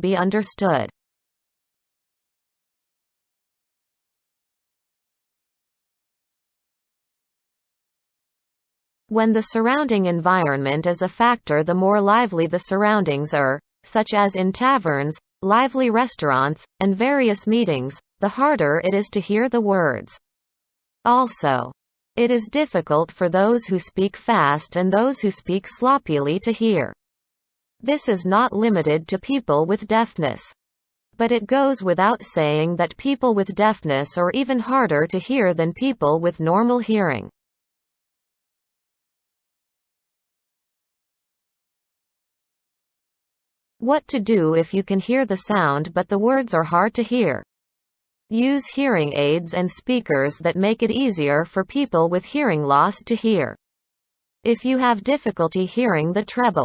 be understood. When the surrounding environment is a factor, the more lively the surroundings are, such as in taverns, lively restaurants, and various meetings, the harder it is to hear the words. Also, it is difficult for those who speak fast and those who speak sloppily to hear. This is not limited to people with deafness. But it goes without saying that people with deafness are even harder to hear than people with normal hearing. What to do if you can hear the sound but the words are hard to hear? Use hearing aids and speakers that make it easier for people with hearing loss to hear. If you have difficulty hearing the treble,